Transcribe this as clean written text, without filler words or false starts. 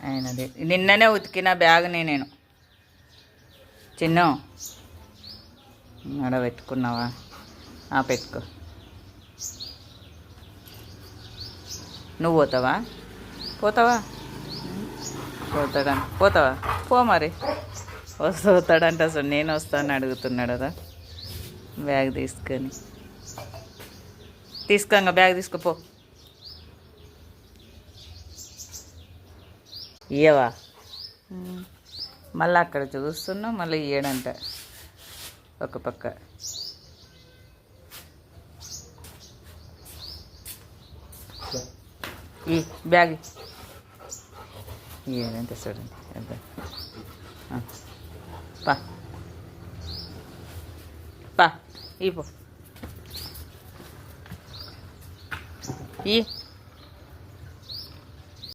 అయినది నిన్ననే ఉతికిన బ్యాగ్ని నేను. చిన్న ఆడ పెట్టుకున్నావా? పెట్టుకో. నువ్వు పోతావా? పోతావా? పో మరి. పోతాడంట. అసలు నేను వస్తాను అడుగుతున్నాడు కదా. బ్యాగ్ తీసుకోంగా బ్యాగ్ తీసుకుపో. ఇయ్యవా? మళ్ళీ అక్కడ చూస్తున్నావు, మళ్ళీ ఇయ్యడంట ఒక పక్క. ఈ బ్యాగ్ ఏదంటే చూడండి. పా పా ఈ పో ఈ